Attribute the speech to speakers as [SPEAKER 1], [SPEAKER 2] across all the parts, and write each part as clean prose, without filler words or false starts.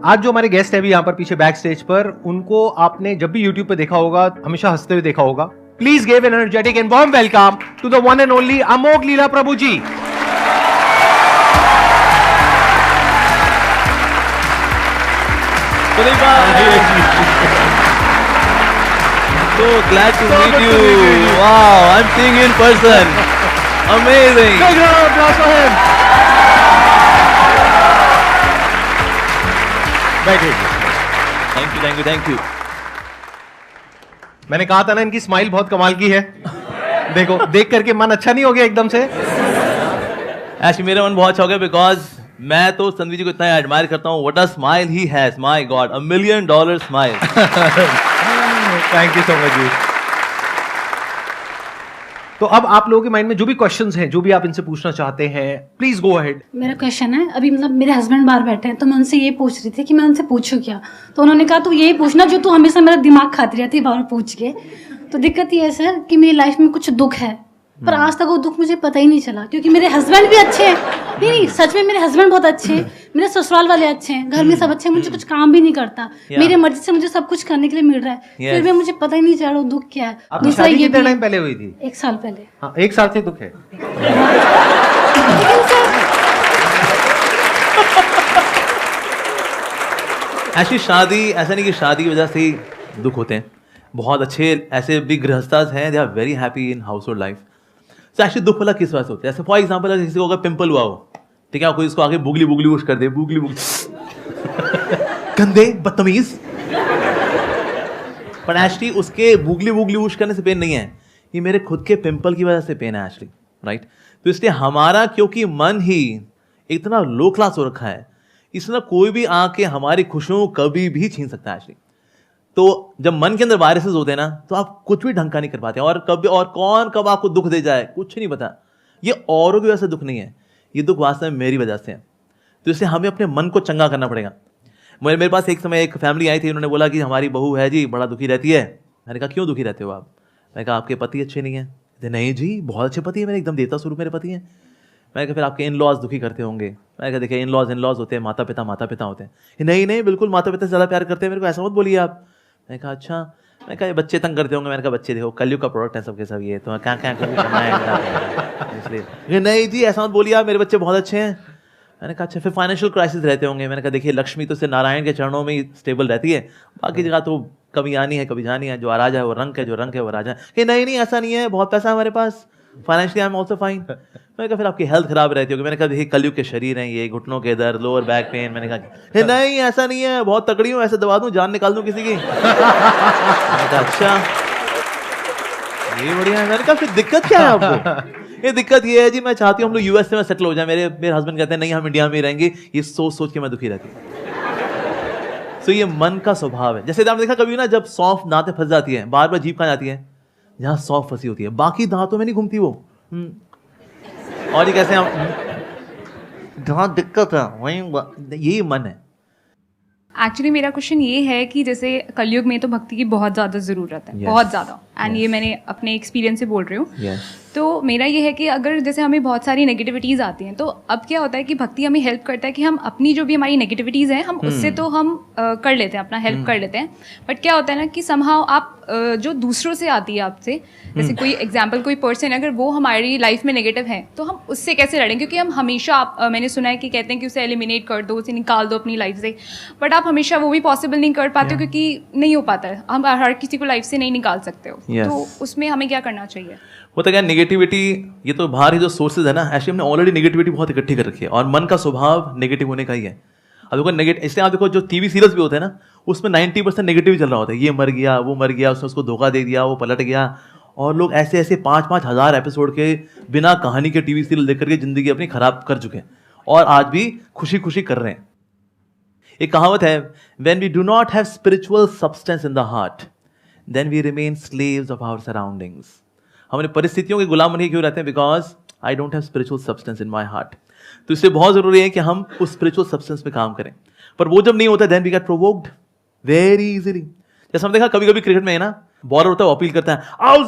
[SPEAKER 1] आज जो हमारे गेस्ट है अभी यहाँ पर पीछे बैक स्टेज पर, उनको आपने जब भी YouTube पे देखा होगा, हमेशा हंसते हुए देखा होगा. Please give an energetic and warm welcome to the one and only Amogh Leela Prabhu ji.
[SPEAKER 2] So glad to meet you. Wow, I'm seeing you in person. Amazing.
[SPEAKER 1] Big round of applause for him.
[SPEAKER 2] Thank you.
[SPEAKER 1] मैंने कहा था ना इनकी smile बहुत कमाल की है. देखो, देख करके मन अच्छा नहीं हो गया एकदम से.
[SPEAKER 2] Actually मेरा मन बहुत शौक है because मैं तो संदीप जी को इतना एडमायर करता हूँ. What a smile he has, my God, $1 million smile.
[SPEAKER 1] Thank you so much जी. तो अब आप लोगों के माइंड में जो भी क्वेश्चंस हैं, जो भी आप इनसे पूछना चाहते हैं, प्लीज गो अहेड.
[SPEAKER 3] मेरा क्वेश्चन है, अभी मतलब मेरे हस्बैंड बाहर बैठे हैं तो मैं उनसे ये पूछ रही थी कि मैं उनसे पूछूं क्या. तो उन्होंने कहा तू यही पूछना जो तू हमेशा मेरा दिमाग खाती रहती है बाहर पूछ के. तो दिक्कत ये है सर कि मेरी लाइफ में कुछ दुख है, पर आज तक वो दुख मुझे पता ही नहीं चला, क्योंकि मेरे हस्बैंड भी अच्छे हैं. नहीं सच में मेरे हस्बैंड बहुत अच्छे हैं, मेरे ससुराल वाले अच्छे हैं, घर में सब अच्छे हैं, मुझे कुछ काम भी नहीं करता, मेरी मर्जी से मुझे सब कुछ करने के लिए मिल रहा है, फिर भी मुझे पता ही नहीं चल रहा दुख क्या है.
[SPEAKER 1] आपकी
[SPEAKER 3] दूसरा
[SPEAKER 1] शादी
[SPEAKER 3] ये
[SPEAKER 1] कितने
[SPEAKER 3] भी
[SPEAKER 1] टाइम पहले हुई थी?
[SPEAKER 3] 1 साल पहले.
[SPEAKER 1] हाँ, 1 साल से दुख है.
[SPEAKER 3] लेकिन सर
[SPEAKER 2] Actually शादी ऐसा नहीं कि शादी की वजह से ही दुख होते हैं. बहुत अच्छे ऐसे भी गृहस्थास हैं, they are very happy in household life. तो एक्चुअली दुख वाला किस वजह से होता है? जैसे फॉर एग्जाम्पल अगर किसी को अगर पिंपल हुआ हो, ठीक है, कोई इसको आगे बुगली बुगली वुश कर दे, बुगली बुगली गंदे बदतमीज. पर एक्चुअली उसके बुगली बुगली वुश करने से पेन नहीं है, ये मेरे खुद के पिंपल की वजह से पेन है एक्चुअली, राइट. तो इसलिए हमारा क्योंकि मन ही इतना लो क्लास हो रखा है, इसलिए कोई भी आके हमारी खुशियों को कभी भी छीन सकता है एक्चुअली. तो जब मन के अंदर वायरसेस होते हैं ना, तो आप कुछ भी ढंग का नहीं कर पाते. और कभी और कौन कब आपको दुख दे जाए कुछ नहीं पता. ये औरों की वजह से दुख नहीं है, ये दुख वास्तव में मेरी वजह से है. तो इसलिए हमें अपने मन को चंगा करना पड़ेगा. मेरे पास एक समय एक फैमिली आई थी, उन्होंने बोला कि हमारी बहू है जी बड़ा दुखी रहती है. मैंने कहा क्यों दुखी रहते हो आप? मैंने कहा आपके पति अच्छे नहीं हैं. नहीं जी बहुत अच्छे पति है मेरे, एकदम देवता स्वरूप मेरे पति हैं. मैंने कहा फिर आपके इन लॉज दुखी करते होंगे. मैंने कहा देखिए इन लॉज होते हैं, माता पिता होते हैं. नहीं बिल्कुल माता पिता से ज़्यादा प्यार करते हैं मेरे को, ऐसा मत बोलिए आप. मैंने कहा अच्छा. मैंने कहा ये बच्चे तंग करते होंगे. मैंने कहा बच्चे देखो कलयुग का प्रोडक्ट है सबके सब, ये तो क्या करना है इसलिए. नहीं जी ऐसा मत बोलिए आप, मेरे बच्चे बहुत अच्छे हैं. मैंने कहा अच्छा फिर फाइनेंशियल क्राइसिस रहते होंगे. मैंने कहा देखिए लक्ष्मी तो सिर्फ नारायण के चरणों में ही स्टेबल रहती है, बाकी जगह तो कभी आनी है कभी जानी है. जो राजा है वो रंग है, जो रंग है वो राजा है. नहीं ऐसा नहीं है, बहुत पैसा है हमारे पास, financially I am also fine. मैंने कहा फिर आपकी हेल्थ खराब रहती होगी. मैंने कहा देखिए कलयुग के शरीर हैं ये, घुटनों के दर्द, लोअर बैक पेन. मैंने कहा नहीं ऐसा नहीं है, बहुत तगड़ी हूँ, ऐसे दबा दूँ जान निकाल दूँ किसी की. मैंने कहा अच्छा ये बढ़िया है. मैंने कहा फिर दिक्कत क्या है आपको? ये दिक्कत ये है जी मैं चाहती हूँ हम लोग यूएस में सेटल हो जाए. मेरे हस्बैंड कहते हैं नहीं हम इंडिया में ही रहेंगे. ये सोच के मैं दुखी रहती हूँ. तो ये मन का स्वभाव है. जैसे आपने देखा कभी ना जब सौंफ दांत में फंस जाती है, बार बार जीभ कहाँ जाती है? जहाँ सौंफ फंसी होती है, बाकी दांतों में नहीं घूमती वो. और ये कैसे हम जहाँ दिक्कत है वही यही मन है.
[SPEAKER 4] एक्चुअली मेरा क्वेश्चन ये है कि जैसे कलयुग में तो भक्ति की बहुत ज़्यादा ज़रूरत है, बहुत ज़्यादा. एंड ये मैंने अपने एक्सपीरियंस से बोल रही हूँ. तो मेरा ये है कि अगर जैसे हमें बहुत सारी नेगेटिविटीज़ आती हैं, तो अब क्या होता है कि भक्ति हमें हेल्प करता है कि हम अपनी जो भी हमारी नेगेटिविटीज़ हैं हम उससे तो हम कर लेते हैं, अपना हेल्प कर लेते हैं. बट क्या होता है ना कि समहाउ आप जो दूसरों से आती है आपसे, जैसे कोई एग्जाम्पल कोई पर्सन अगर वो हमारी लाइफ में नेगेटिव है तो हम उससे कैसे लड़ें? क्योंकि हम हमेशा मैंने सुना है कि कहते हैं कि उसे एलिमिनेट कर दो, उसे निकाल दो अपनी लाइफ से. बट आप हमेशा वो भी पॉसिबल नहीं कर पाते हो, क्योंकि नहीं हो पाता है. हम हर किसी को लाइफ से नहीं निकाल सकते हो. तो उसमें हमें क्या करना चाहिए?
[SPEAKER 2] होता क्या नेगेटिविटी, ये तो बाहर ही जो सोर्सेज है ना, एक्चुअली हमने ऑलरेडी नेगेटिविटी बहुत इकट्ठी कर रखी है. और मन का स्वभाव नेगेटिव होने का ही है. अब देखो नेगेटिव, इसलिए आप देखो जो टीवी सीरियल्स भी होते हैं ना, उसमें 90% नेगेटिव चल रहा होता है. ये मर गया, वो मर गया, उसने उसको धोखा दे दिया, वो पलट गया. और लोग ऐसे 5-5 हज़ार एपिसोड के बिना कहानी के टीवी सीरियल देख करके जिंदगी अपनी खराब कर चुके हैं, और आज भी खुशी खुशी कर रहे हैं. एक कहावत है, when we do not have spiritual substance in the heart then we remain slaves of our surroundings. हम अपनी परिस्थितियों के गुलाम बने क्यों रहते हैं? Because I don't have spiritual substance in my heart. तो इसलिए बहुत जरूरी है कि हम उस स्पिरिचुअल सब्सटेंस पे काम करें. पर वो जब नहीं होता then we get provoked very easily. जैसे हम देखा कभी कभी क्रिकेट में है ना, बॉलर होता है वो अपील करता है आउट,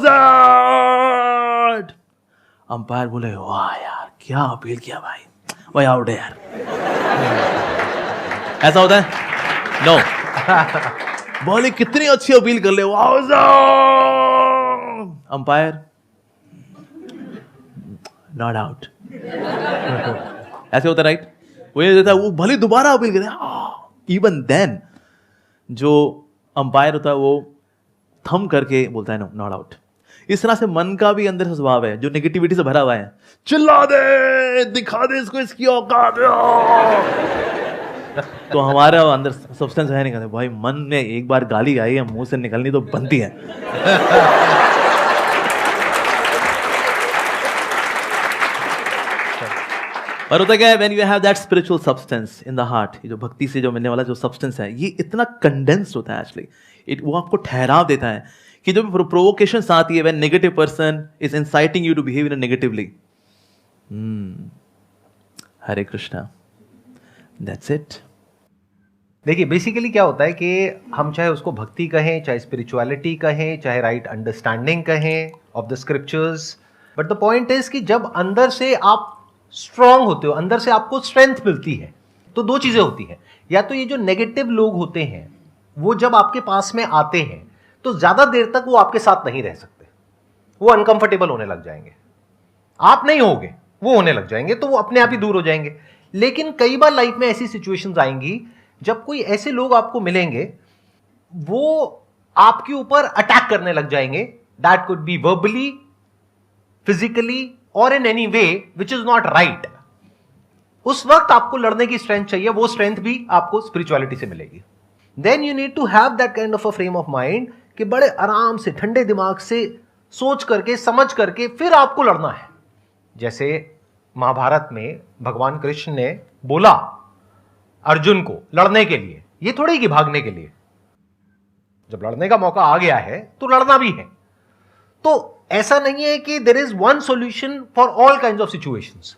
[SPEAKER 2] अंपायर बोले वाह यार क्या अपील किया भाई, वही आउट है यार. ऐसा होता है. नो बोले कितनी अच्छी अपील कर ले, अंपायर नॉट आउट, ऐसे होता राइट। वो ये देता है, वो भले दोबारा अपील करे, इवन देन जो अंपायर होता है वो थम करके बोलता है नो नॉट आउट। इस तरह से मन का भी अंदर से स्वभाव है जो नेगेटिविटी से भरा हुआ है, चिल्ला दे, दिखा दे इसको इसकी औकात। तो हमारे अंदर सब्सटेंस है नहीं, कहते भाई मन में एक बार गाली आई है मुंह से निकलनी तो बनती है। और होता क्या है, when you have that spiritual substance in the heart, ये जो भक्ति से जो मिलने वाला जो सब्सटेंस है, ये इतना कंडेंस्ड होता है एक्चुअली, वो आपको ठहराव देता है कि जो प्रोवोकेशंस आती है, when negative person is inciting you to behave in negatively, Hare Krishna, that's it.
[SPEAKER 1] देखिए बेसिकली क्या होता है कि हम चाहे उसको भक्ति कहें, चाहे स्पिरिचुअलिटी कहें, चाहे राइट अंडरस्टैंडिंग कहें of the scriptures, but the point is कि जब अंदर से आप स्ट्रांग होते हो, अंदर से आपको स्ट्रेंथ मिलती है, तो दो चीजें होती हैं। या तो ये जो नेगेटिव लोग होते हैं वो जब आपके पास में आते हैं तो ज्यादा देर तक वो आपके साथ नहीं रह सकते, वो अनकंफर्टेबल होने लग जाएंगे, आप नहीं होगे, वो होने लग जाएंगे, तो वो अपने आप ही दूर हो जाएंगे। लेकिन कई बार लाइफ में ऐसी सिचुएशंस आएंगी जब कोई ऐसे लोग आपको मिलेंगे, वो आपके ऊपर अटैक करने लग जाएंगे, that could be verbally, physically और in any way which is not right. उस वक्त आपको लड़ने की स्ट्रेंथ चाहिए, वो स्ट्रेंथ भी आपको स्पिरिचुअलिटी से मिलेगी। Then you need to have that kind of a frame of mind कि बड़े आराम से ठंडे दिमाग से सोच करके समझ करके फिर आपको लड़ना है। जैसे महाभारत में भगवान कृष्ण ने बोला अर्जुन को लड़ने के लिए, ये थोड़ी कि भागने के लिए, जब लड़ने का मौका आ गया है तो लड़ना भी है। तो ऐसा नहीं है कि there is one solution for all kinds of situations,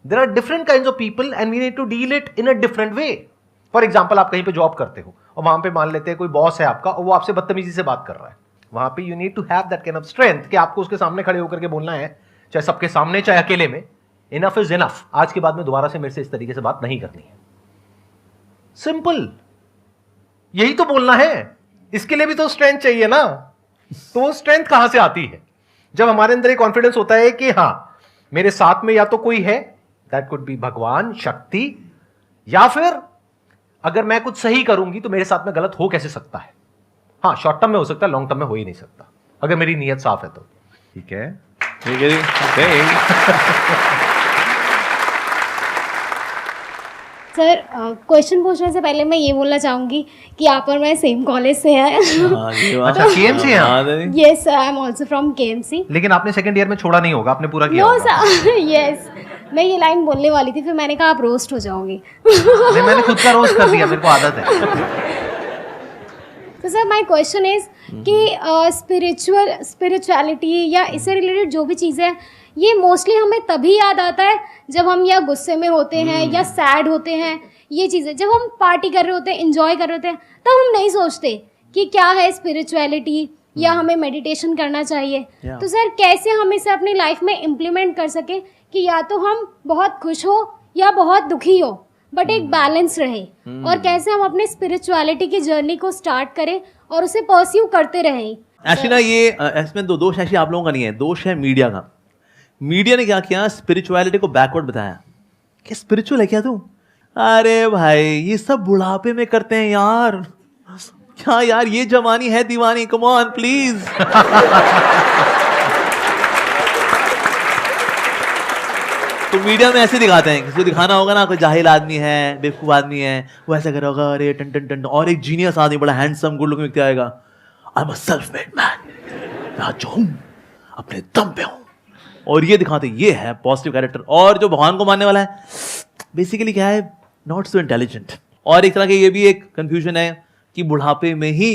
[SPEAKER 1] there are different kinds of people and we need to deal it in a different way. For example, आप कहीं पे जॉब करते हो और वहां पे मान लेते हैं कोई बॉस है आपका और वो आपसे बदतमीजी से बात कर रहा है, वहां पे you need to have that kind of strength कि आपको उसके सामने खड़े होकर के बोलना है, चाहे सबके सामने चाहे अकेले में, इनफ इज इनफ, आज के बाद में दोबारा से मेरे से इस तरीके से बात नहीं करनी है। सिंपल, यही तो बोलना है। इसके लिए भी तो स्ट्रेंथ चाहिए ना। तो वो स्ट्रेंथ कहां से आती है? जब हमारे अंदर एक कॉन्फिडेंस होता है कि हां मेरे साथ में या तो कोई है, दैट कुड बी भगवान, शक्ति, या फिर अगर मैं कुछ सही करूंगी तो मेरे साथ में गलत हो कैसे सकता है। हाँ, शॉर्ट टर्म में हो सकता है, लॉन्ग टर्म में हो ही नहीं सकता, अगर मेरी नीयत साफ है तो। ठीक है,
[SPEAKER 2] ठीक है जी।
[SPEAKER 5] सर, क्वेश्चन पूछने से पहले मैं ये बोलना चाहूँगी कि आप और मैं सेम कॉलेज से हैं।
[SPEAKER 1] अच्छा, केएमसी हैं?
[SPEAKER 5] Yes sir, I am also from KMC.
[SPEAKER 1] लेकिन आपने सेकंड ईयर में छोड़ा नहीं होगा, आपने पूरा किया
[SPEAKER 5] नो
[SPEAKER 1] होगा।
[SPEAKER 5] सर, यस, मैं ये लाइन बोलने वाली थी, फिर मैंने कहा आप रोस्ट हो जाओगे।
[SPEAKER 1] नहीं, मैंने खुद का रोस्ट कर दिया, मेरे को आदत है।
[SPEAKER 5] तो सर माय क्वेश्चन इज कि स्पिरिचुअलिटी या इससे रिलेटेड जो भी चीज़ें हैं, ये मोस्टली हमें तभी याद आता है जब हम या गुस्से में होते हैं या सैड होते हैं। ये चीज़ें जब हम पार्टी कर रहे होते हैं, एंजॉय कर रहे होते हैं, तब हम नहीं सोचते कि क्या है स्पिरिचुअलिटी या हमें मेडिटेशन करना चाहिए। तो सर कैसे हम इसे अपनी लाइफ में इम्प्लीमेंट कर सकें कि या तो हम बहुत खुश हो या बहुत दुखी हो, बट एक बैलेंस रहे, और कैसे हम अपने स्पिरिचुअलिटी की जर्नी को स्टार्ट करें और उसे परस्यू करते रहें।
[SPEAKER 2] एक्चुअली ना ये इसमें दोष ऐसी आप लोगों का नहीं है, दोष है मीडिया का। मीडिया ने क्या किया, स्पिरिचुअलिटी को बैकवर्ड बताया कि स्पिरिचुअल है क्या तू? अरे भाई ये सब बुढ़ापे में करते हैं यार, क्या यार ये जवानी है दीवानी, कम ऑन प्लीज। तो मीडिया में ऐसे दिखाते हैं, किसी को दिखाना होगा ना कोई जाहिल आदमी है, बेवकूफ आदमी है, वो ऐसा कर होगा, अरे टन टन टन, और एक जीनियस आदमी बड़ा हैंडसम गुड लुकिंग व्यक्ति आएगा, I am a self made man, मैं जो हूं अपने दम पे हूं, और ये दिखाते ये है पॉजिटिव कैरेक्टर। और जो भगवान को मानने वाला है बेसिकली क्या है, नॉट सो इंटेलिजेंट। और एक तरह के ये भी एक कंफ्यूजन है कि बुढ़ापे में ही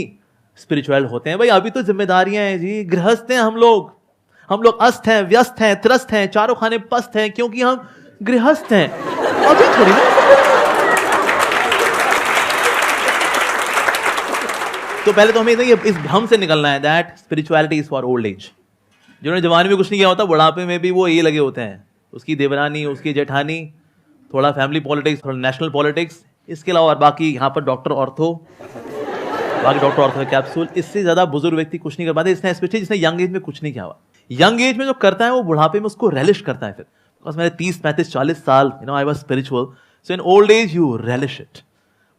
[SPEAKER 2] स्पिरिचुअल होते हैं। भाई अभी तो जिम्मेदारियां हैं जी, गृहस्थ हैं हम लोग अस्त हैं, व्यस्त हैं, त्रस्त हैं, चारों खाने पस्त हैं, क्योंकि हम गृहस्थ हैं। अभी थोड़ी ना। तो पहले तो हमें इस भ्रम से निकलना है that spirituality is for old age. जिन्होंने जवानी में कुछ नहीं किया होता, बुढ़ापे में भी वो ये लगे होते हैं, उसकी देवरानी, उसकी जेठानी, थोड़ा फैमिली पॉलिटिक्स, थोड़ा नेशनल पॉलिटिक्स, इसके अलावा और बाकी यहाँ पर डॉक्टर ऑर्थो कैप्सूल, इससे ज्यादा बुजुर्ग व्यक्ति कुछ नहीं कर पाते। इसने स्पेशली जिसने यंग एज में कुछ नहीं किया हुआ, यंग एज में जो करता है वो बुढ़ापे में उसको रेलिश करता है। फिर बिकॉज मैंने 30-35-40 साल I was spiritual, so in old age you relish it.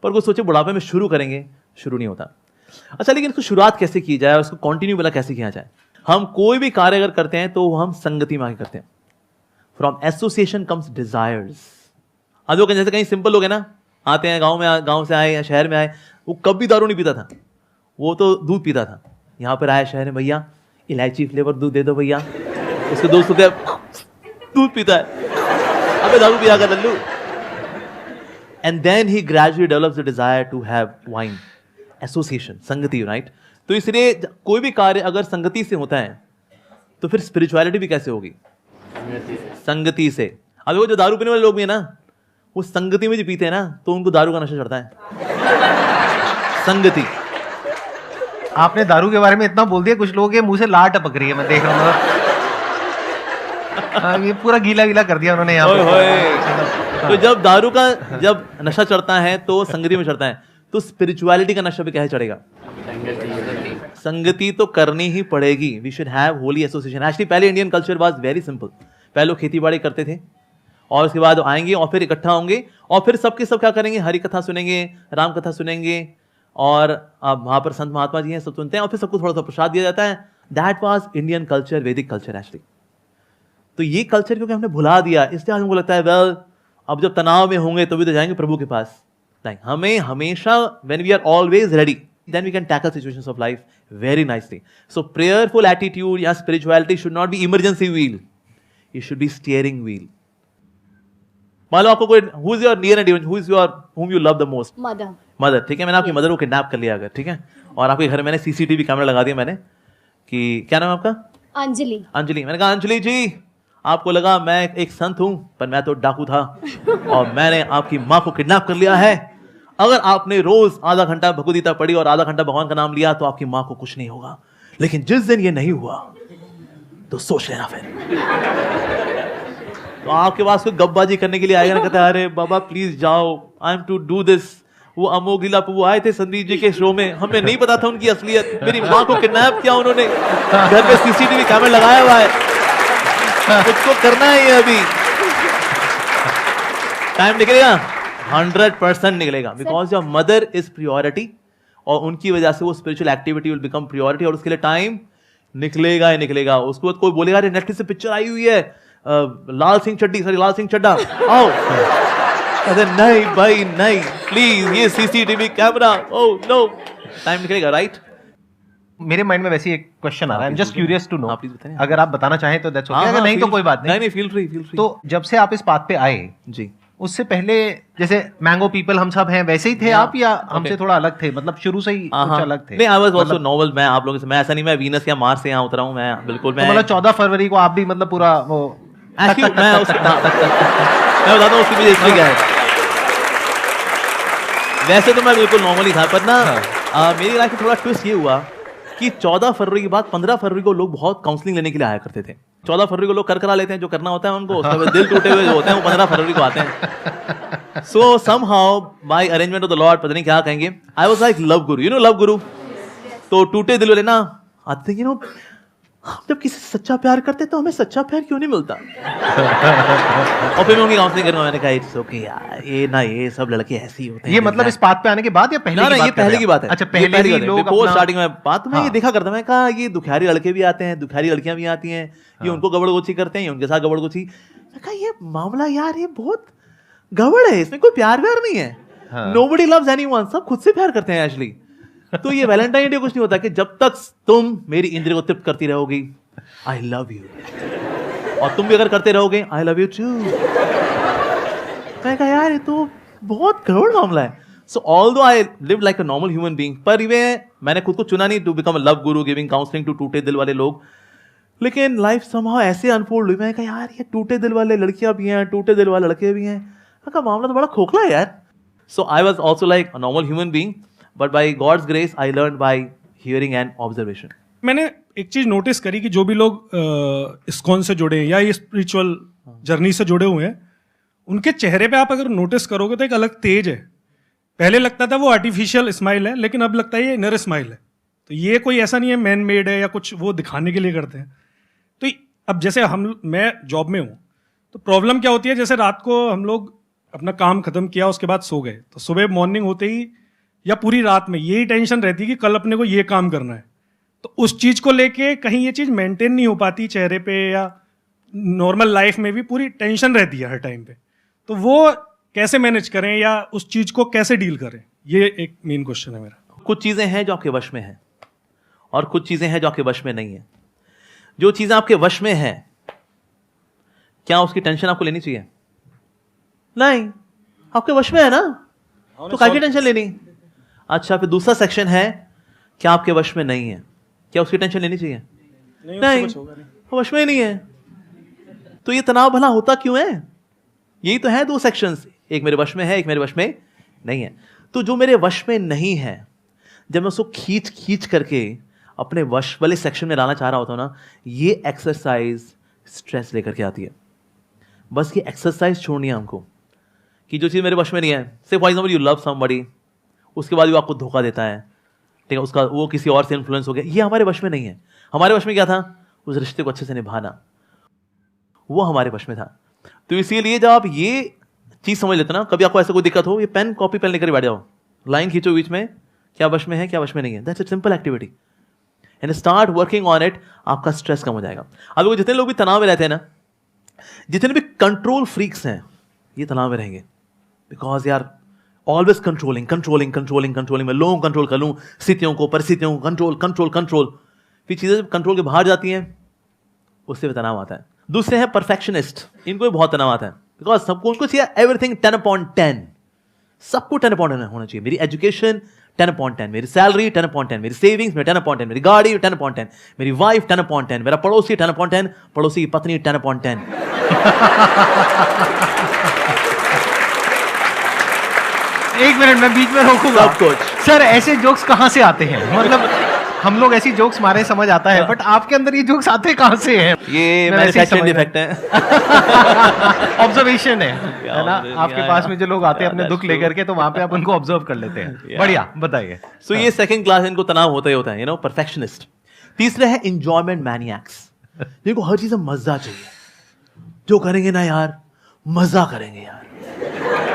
[SPEAKER 2] पर कुछ सोचे बुढ़ापे में शुरू करेंगे, शुरू नहीं होता। अच्छा, लेकिन इसको शुरुआत कैसे की जाए, उसको कंटिन्यू वाला कैसे किया जाए? हम कोई भी कार्य अगर करते हैं तो हम संगति में आके करते हैं। From association comes desires. आज लोग जैसे कहीं सिंपल लोग है ना, आते हैं गांव से आए या शहर में आए, वो कभी दारू नहीं पीता था, वो तो दूध पीता था। यहाँ पर आया शहर में, भैया इलायची फ्लेवर दूध दे दो भैया। उसके दोस्त को दूध पीता है, अबे दारू पिया कर लल्लू। And then he gradually develops the desire to have wine. Association, संगति, राइट? तो इसलिए कोई भी कार्य अगर संगति से होता है तो फिर स्पिरिचुअलिटी भी कैसे होगी? संगति से। अभी वो जो दारू पीने वाले लोग भी है ना, वो संगति में जो पीते हैं ना, तो उनको दारू का नशा चढ़ता है। संगति।
[SPEAKER 1] आपने दारू के बारे में इतना बोल दिया, कुछ लोगों के मुंह से लार टपक रही है, मैं देख रहा हूँ। ये पूरा गीला गीला कर दिया उन्होंने यहाँ पे।
[SPEAKER 2] तो जब नशा चढ़ता है तो संगति में चढ़ता है, तो स्पिरिचुअलिटी का नशा भी कैसे चढ़ेगा? संगति तो करनी ही पड़ेगी। We should have holy association. Actually पहले Indian culture was very simple. पहले लोग खेती बाड़ी करते थे और उसके बाद आएंगे और फिर इकट्ठा होंगे और फिर सबके सब क्या करेंगे? हरि कथा सुनेंगे, राम कथा सुनेंगे और वहां पर संत महात्मा जी हैं, सब सुनते हैं और फिर सबको थोड़ा सा प्रसाद दिया जाता है। दैट वाज इंडियन कल्चर, वैदिक कल्चर एक्चुअली। तो ये कल्चर क्योंकि हमने भुला दिया, इसलिए हमको लगता है वेल अब जब तनाव में होंगे तो भी तो जाएंगे प्रभु के पास। हमें हमेशा when we are always ready, then we can tackle situations of life very nicely. So prayerful attitude या spirituality should not be emergency wheel, it should be steering wheel. मान लो आपको कोई who is your near and dear, whom you love the most? Mother. ठीक है, मैंने आपकी mother को kidnap कर लिया अगर, ठीक है, और आपके घर में मैंने सीसीटीवी कैमरा लगा दिया मैंने कि क्या नाम है आपका? अंजलि। मैंने कहा अंजलि जी, आपको लगा मैं एक संत हूं, पर मैं तो डाकू था और मैंने आपकी माँ को किडनैप कर लिया है। अगर आपने रोज आधा घंटा भगवदगीता पढ़ी और आधा घंटा भगवान का नाम लिया तो आपकी मां को कुछ नहीं होगा, लेकिन जिस दिन ये नहीं हुआ तो सोच लेना फिर। तो आपके पास कोई गप्पबाजी करने के लिए आएगा ना, कहता है अरे बाबा प्लीज जाओ, I am to do this. वो अमोघ लीला प्रभु आए थे संदीप जी के शो में, हमें नहीं पता था उनकी असलियत। मेरी मां को किडनैप किया उन्होंने, घर पे सीसीटीवी कैमरा लगाया हुआ है, कुछ करना है ये अभी। टाइम निकलेगा 100% निकलेगा, because your mother is priority और उनकी वजह से वो spiritual activity will become priority और उसके लिए टाइम निकलेगा ही निकलेगा। उसके बाद कोई बोलेगा अरे नेटफ्लिक्स से पिक्चर आई हुई है लाल सिंह चड्ढा आओ, अरे नहीं भाई नहीं, प्लीज ये CCTV camera, oh no, time निकलेगा, राइट?
[SPEAKER 1] मेरे माइंड में वैसे एक क्वेश्चन आ रहा है, I am just curious to know.
[SPEAKER 2] आप प्लीज बताइए।
[SPEAKER 1] अगर आप बताना चाहें तो दैट्स ओके, अगर नहीं तो कोई बात
[SPEAKER 2] नहीं, फील फ्री।
[SPEAKER 1] तो जब से आप इस बात पे आए
[SPEAKER 2] जी,
[SPEAKER 1] उससे पहले जैसे मैंगो पीपल हम सब हैं वैसे ही थे आप, या हमसे थोड़ा अलग थे? मतलब शुरू से ही कुछ अलग थे?
[SPEAKER 2] नहीं, आई वाज आल्सो नॉर्मल। मैं आप लोगों से, मैं ऐसा नहीं मैं वीनस या मार्स से यहाँ उतरा हूँ, मैं बिल्कुल मैं
[SPEAKER 1] मतलब 14 फरवरी को आप भी मतलब पूरा वो
[SPEAKER 2] मैं बताता हूँ उसकी वजह इसलिए क्या है। वैसे तो मैं बिल्कुल नॉर्मल ही था, पर ना मेरी लाइफ में थोड़ा ट्विस्ट ये हुआ कि 14 फरवरी के बाद 15 फरवरी को लोग बहुत काउंसलिंग लेने के लिए आया करते थे। 14 फरवरी को लोग करा लेते हैं जो करना होता है उनको, उसके बाद दिल टूटे हुए जो होते हैं वो 15 फरवरी को आते हैं। So somehow by arrangement of the lord, पता नहीं क्या कहेंगे, I was like love guru, you know love guru. तो टूटे दिल वाले ना आते, यू नो हम जब किसी से सच्चा प्यार करते तो हमें सच्चा प्यार क्यों नहीं मिलता? और फिर मैं उनकी काउंसलिंग करूंगा, मैंने कहा इट्स ओके यार, ये सब लड़के ऐसे ही होते हैं।
[SPEAKER 1] ये मतलब इस बात पे आने के बाद या पहले?
[SPEAKER 2] ना, ये पहले की बात है।
[SPEAKER 1] अच्छा, पहले ही लोग
[SPEAKER 2] बिफोर स्टार्टिंग में बात मैं ये देखा करता, मैं कहा ये दुखियारी लड़के भी आते हैं, दुखियारी लड़कियां भी आती हैं, ये उनको गबड़गोची करते हैं, ये उनके साथ गबड़गोची। मैं कहा ये मामला यार ये बहुत गड़बड़ है, इसमें कोई प्यार नहीं है। नोबडी लव्स एनीवन, सब खुद से प्यार करते हैं एक्चुअली। तो ये वैलेंटाइन डे कुछ नहीं होता कि जब तक तुम मेरी इंद्रिय को तृप्त करती रहोगी, आई लव यू, और तुम भी अगर करते रहोगे आई लव यू टू। मैं कहा यार ये तो बहुत गड़बड़ मामला है। सो although I live like a normal human being, पर मैंने खुद को चुना नहीं to become a love Guru giving counselling to टूटे दिल वाले लोग, लेकिन लाइफ समहाउ ऐसे अनफोल्ड हुई। मैं कहा यार ये टूटे दिल वाले लड़कियां भी हैं, टूटे दिल वाले लड़के भी हैं। मैं कहा मामला तो बड़ा खोखला है यार। So I was also like a normal human being, but by God's grace I learn by hearing and observation.
[SPEAKER 6] मैंने एक चीज नोटिस करी कि जो भी लोग इस्कॉन से जुड़े हैं या ये स्पिरिचुअल जर्नी से जुड़े हुए हैं, उनके चेहरे पे आप अगर नोटिस करोगे तो एक अलग तेज है। पहले लगता था वो आर्टिफिशियल स्माइल है, लेकिन अब लगता है ये इनर स्माइल है। तो ये कोई ऐसा नहीं है मैन मेड है या कुछ वो दिखाने के लिए करते हैं। तो अब जैसे मैं जॉब में हूँ, तो प्रॉब्लम क्या होती है, जैसे रात को हम लोग अपना काम खत्म किया, उसके बाद सो गए, तो सुबह मॉर्निंग होते ही या पूरी रात में यही टेंशन रहती है कि कल अपने को ये काम करना है। तो उस चीज़ को लेके कहीं ये चीज़ मेंटेन नहीं हो पाती चेहरे पे, या नॉर्मल लाइफ में भी पूरी टेंशन रहती है हर टाइम पे। तो वो कैसे मैनेज करें या उस चीज़ को कैसे डील करें, ये एक मेन क्वेश्चन है मेरा।
[SPEAKER 2] कुछ चीज़ें हैं जो आपके वश में हैं और कुछ चीज़ें हैं जो आपके वश में नहीं है। जो चीज़ें आपके वश में हैं, क्या उसकी टेंशन आपको लेनी चाहिए? नहीं, आपके वश में है ना, तो काहे की टेंशन लेनी? अच्छा, फिर दूसरा सेक्शन है, क्या आपके वश में नहीं है, क्या उसकी टेंशन लेनी चाहिए? नहीं, वो वश में ही नहीं है। तो ये तनाव भला होता क्यों है? यही तो है दो सेक्शंस, एक मेरे वश में है, एक मेरे वश में नहीं है। तो जो मेरे वश में नहीं है, जब मैं उसको खींच खींच करके अपने वश वाले सेक्शन में डालना चाह रहा होता हूं ना, ये एक्सरसाइज स्ट्रेस लेकर के आती है। बस ये एक्सरसाइज छोड़नी है हमको, कि जो चीज़ मेरे वश में नहीं है, से for example you love somebody, उसके बाद वो आपको धोखा देता है, ठीक है, उसका वो किसी और से इन्फ्लुएंस हो गया, ये हमारे वश में नहीं है। हमारे वश में क्या था? उस रिश्ते को अच्छे से निभाना, वो हमारे वश में था। तो इसीलिए जब आप ये चीज़ समझ लेते ना, कभी आपको ऐसा कोई दिक्कत हो, ये पेन कॉपी पेन लेकर बैठ जाओ, लाइन खींचो बीच में, क्या वश में है क्या वश में नहीं है। That's a simple activity and start working on it, आपका स्ट्रेस कम हो जाएगा। अब जितने लोग भी तनाव में रहते हैं ना, जितने भी कंट्रोल फ्रीक्स हैं, ये तनाव में रहेंगे, बिकॉज यार always controlling controlling controlling controlling, मैं लोगों को कंट्रोल कर लूँ, स्थितियों को परिस्थितियों को कंट्रोल कंट्रोल कंट्रोल, फिर चीज़ें जब कंट्रोल के बाहर जाती हैं, उससे भी तनाव आता है। दूसरे हैं परफेक्शनिस्ट, इनको भी बहुत तनाव आता है, बिकॉज सबको उनको चाहिए एवरीथिंग 10/10, सबको 10/10 होना चाहिए। मेरी एजुकेशन 10/10, मेरी सैलरी 10/10, मेरी सेविंग्स में 10/10, मेरी गाड़ी 10/10, मेरी वाइफ 10/10, मेरा पड़ोसी 10/10, पड़ोसी की पत्नी 10/10।
[SPEAKER 1] एक मिनट, मैं बीच में रोकूंगा।
[SPEAKER 2] सब कुछ।
[SPEAKER 1] सर, ऐसे जोक्स कहाँ से आते हैं? मतलब हम लोग ऐसी जोक्स मारे समझ आता है, बट आपके अंदर ये जोक्स आते कहाँ से हैं?
[SPEAKER 2] ये मैन्युफैक्चरिंग डिफेक्ट है,
[SPEAKER 1] ऑब्जर्वेशन है ना? आपके पास में जो लोग आते हैं अपने दुख लेकर के, तो वहां पे आप उनको ऑब्जर्व कर लेते हैं। बढ़िया, बताइए।
[SPEAKER 2] सो ये सेकंड क्लास, इनको तनाव होता ही होता है, परफेक्शनिस्ट। तीसरे है एंजॉयमेंट मैनिएक्स, जिनको हर चीज में मजा चाहिए, जो करेंगे ना यार मजा करेंगे यार,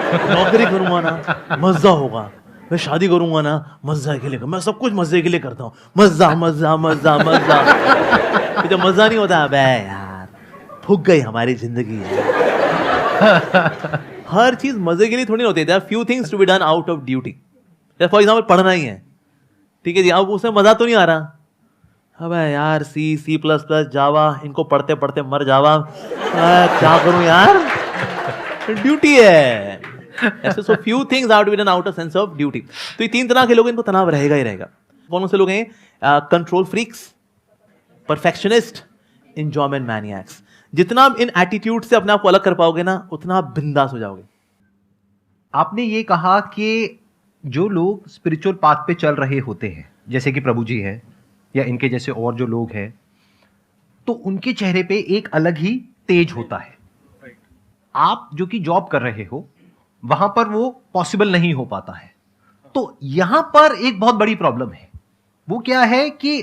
[SPEAKER 2] नौकरी करूंगा ना मजा होगा, मैं शादी करूंगा ना मजा के लिए, मैं सब कुछ मजे के लिए करता हूँ, मजा मजा मजा मजा। जब मजा नहीं होता, अबे यार फूक गई हमारी जिंदगी। हर चीज मजे के लिए थोड़ी होती है। There are few things to be done out of duty. For example पढ़ना ही है, ठीक है जी, अब उसमें मजा तो नहीं आ रहा, अबे यार C++, जावा, इनको पढ़ते पढ़ते मर जावा, क्या करूं यार, ड्यूटी है। ऐसे so few things are to be done out of sense of duty. तो ये तीन तरह के लोग, इनको तनाव रहेगा ही रहेगा। कौन से लोग हैं? Control freaks, perfectionist, enjoyment maniacs. जितना आप इन एटीट्यूड से अपने आप को अलग कर पाओगे ना, उतना आप बिंदास हो जाओगे।
[SPEAKER 1] आपने ये कहा कि जो लोग स्पिरिचुअल पाथ पे चल रहे होते हैं, जैसे कि प्रभु जी हैं या इनके जैसे और जो लोग हैं, तो उनके चेहरे पे एक अलग ही तेज होता है। आप जो कि जॉब कर रहे हो, वहां पर वो पॉसिबल नहीं हो पाता है। तो यहां पर एक बहुत बड़ी प्रॉब्लम है। वो क्या है कि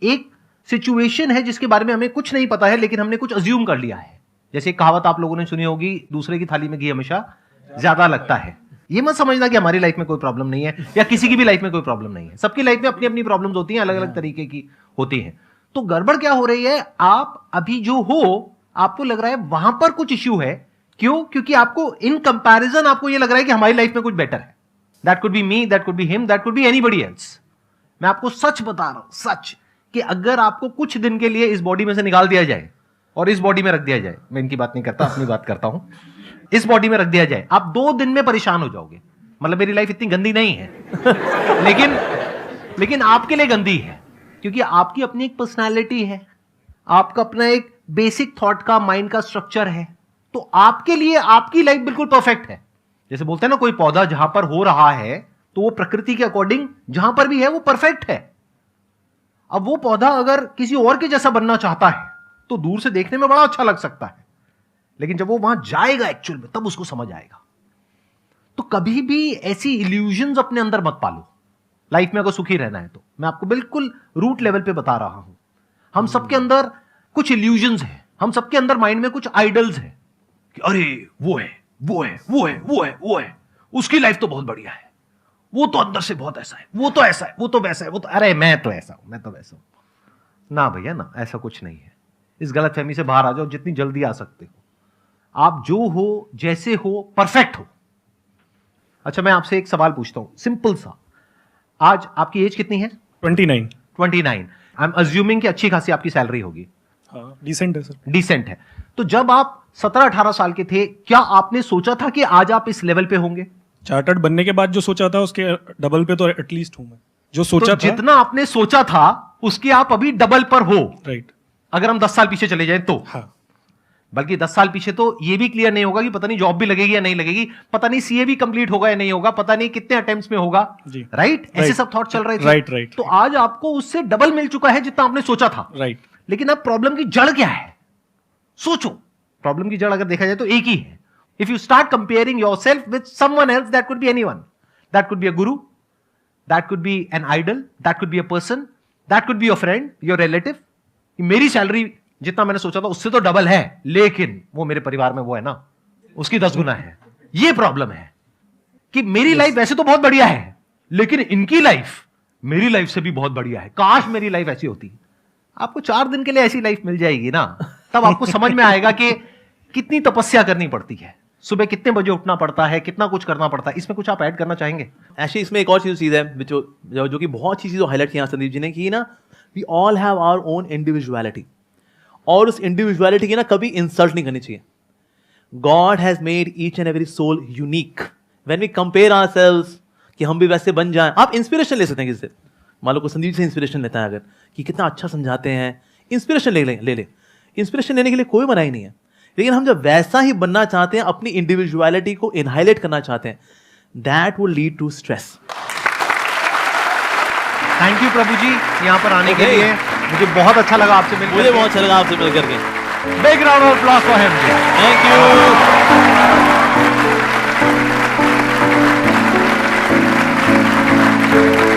[SPEAKER 1] एक सिचुएशन है जिसके बारे में हमें कुछ नहीं पता है, लेकिन हमने कुछ अज्यूम कर लिया है। जैसे कहावत आप लोगों ने सुनी होगी, दूसरे की थाली में घी हमेशा ज्यादा लगता है। ये मत समझना कि हमारी लाइफ में कोई प्रॉब्लम नहीं है या किसी की भी लाइफ में कोई प्रॉब्लम नहीं है। सबकी लाइफ में अपनी अपनी प्रॉब्लम्स होती हैं, अलग अलग तरीके की होती हैं। तो गड़बड़ क्या हो रही है, आप अभी जो हो, आपको लग रहा है वहां पर कुछ इश्यू है। क्यों? क्योंकि आपको इन कंपैरिजन आपको ये लग रहा है कि हमारी लाइफ में कुछ बेटर है। That could B me, that could be him, that could B anybody else. मैं आपको सच बता रहा हूं, सच, कि अगर आपको कुछ दिन के लिए इस बॉडी में से निकाल दिया जाए और इस बॉडी में रख दिया जाए, मैं इनकी बात नहीं करता, अपनी बात करता हूं, इस बॉडी में रख दिया जाए, आप 2 दिन में परेशान हो जाओगे। मतलब मेरी लाइफ इतनी गंदी नहीं है लेकिन आपके लिए गंदी है, क्योंकि आपकी अपनी एक पर्सनालिटी है, आपका अपना एक बेसिक थॉट का, माइंड का स्ट्रक्चर है। तो आपके लिए आपकी लाइफ बिल्कुल परफेक्ट है। जैसे बोलते हैं ना, कोई पौधा जहां पर हो रहा है तो वो प्रकृति के अकॉर्डिंग जहां पर भी है वो परफेक्ट है। अब वो पौधा अगर किसी और के जैसा बनना चाहता है तो दूर से देखने में बड़ा अच्छा लग सकता है, लेकिन जब वो वहां जाएगा एक्चुअल में, तब उसको समझ आएगा। तो कभी भी ऐसी इल्यूजन्स अपने अंदर मत पालो। लाइफ में अगर सुखी रहना है तो मैं आपको बिल्कुल रूट लेवल पे बता रहा हूं। हम सबके अंदर कुछ इल्यूजन्स हैं, हम सबके अंदर माइंड में कुछ आइडल्स हैं कि अरे वो है, वो है, वो है, वो है, वो है, उसकी लाइफ तो बहुत बढ़िया है, वो तो अंदर से बहुत ऐसा है, वो तो ऐसा है, वो तो वैसा है, वो तो अरे मैं तो ऐसा हूं, मैं तो वैसा हूं। ना भैया ना, ऐसा कुछ नहीं है। इस गलतफहमी से बाहर आ जाओ जितनी जल्दी आ सकते हो। आप जो हो, जैसे हो, परफेक्ट हो। अच्छा, मैं आपसे एक सवाल पूछता हूं, सिंपल सा। आज आपकी एज कितनी है?
[SPEAKER 6] 29।
[SPEAKER 1] 29। आई एम अज्यूमिंग कि अच्छी खासी आपकी सैलरी होगी।
[SPEAKER 6] हाँ, डिसेंट है सर।
[SPEAKER 1] डिसेंट है। तो जब आप 17-18 साल के थे, क्या आपने सोचा था कि आज आप इस लेवल पे होंगे?
[SPEAKER 6] चार्टर्ड बनने के बाद जो सोचा था उसके डबल पे तो एटलीस्ट हूं मैं, जो सोचा
[SPEAKER 1] तो
[SPEAKER 6] था।
[SPEAKER 1] जितना आपने सोचा था उसके आप अभी डबल पर हो।
[SPEAKER 6] राइट।
[SPEAKER 1] अगर हम 10 साल पीछे चले जाएं तो।
[SPEAKER 6] हाँ।
[SPEAKER 1] बल्कि 10 साल पीछे तो ये भी क्लियर नहीं होगा कि पता नहीं जॉब भी लगेगी या नहीं लगेगी, पता नहीं सीए भी कंप्लीट होगा या नहीं होगा, पता नहीं कितने अटेम्प्ट्स में होगा।
[SPEAKER 6] जी।
[SPEAKER 1] राइट, ऐसे सब थॉट चल रहे थे।
[SPEAKER 6] राइट।
[SPEAKER 1] तो आज आपको उससे डबल मिल चुका है जितना आपने सोचा था।
[SPEAKER 6] राइट।
[SPEAKER 1] लेकिन अब प्रॉब्लम की जड़ क्या है? सोचो। प्रॉब्लम की जड़ अगर देखा जाए तो एक ही है। If you start comparing yourself with someone else, that could be anyone, that could be a guru, that could be an idol, that could be a person, that could be your friend, your relative. मेरी salary जितना मैंने सोचा था उससे तो double है, लेकिन वो मेरे परिवार में वो है ना, उसकी 10 गुना है। ये प्रॉब्लम है कि मेरी लाइफ वैसे तो बहुत बढ़िया है, लेकिन इनकी लाइफ मेरी लाइफ से भी बहुत बढ़िया है। काश मेरी लाइफ ऐसी होती। आपको 4 दिन के लिए ऐसी लाइफ मिल जाएगी ना, तब आपको समझ में आएगा कि कितनी तपस्या करनी पड़ती है, सुबह कितने बजे उठना पड़ता है, कितना कुछ करना पड़ता है। इसमें कुछ आप ऐड करना चाहेंगे?
[SPEAKER 2] एक्चुअली इसमें एक और चीज़ है जो कि बहुत अच्छी चीज़ हाईलाइट किया संदीप जी ने कि ना, we all have our own individuality, और उस इंडिविजुअलिटी की ना कभी इंसल्ट नहीं करनी चाहिए। God has made each and every soul unique. When we compare ourselves कि हम भी वैसे बन जाएं, आप इंस्पिरेशन ले सकते हैं किससे। मान लो को संदीप से इंस्पिरेशन लेता है अगर, कि कितना अच्छा समझाते हैं, इंस्पिरेशन ले ले। इंस्पिरेशन लेने के लिए कोई मनाही नहीं है, लेकिन हम जब वैसा ही बनना चाहते हैं, अपनी इंडिविजुअलिटी को इनहाइलाइट करना चाहते हैं, that will lead to stress.
[SPEAKER 1] Thank you Prabhu ji यहाँ पर आने के लिए। मुझे बहुत अच्छा लगा आपसे मिलकर।
[SPEAKER 2] मुझे बहुत अच्छा लगा आपसे मिलकर के।
[SPEAKER 1] Big round of applause for him.
[SPEAKER 2] Thank you.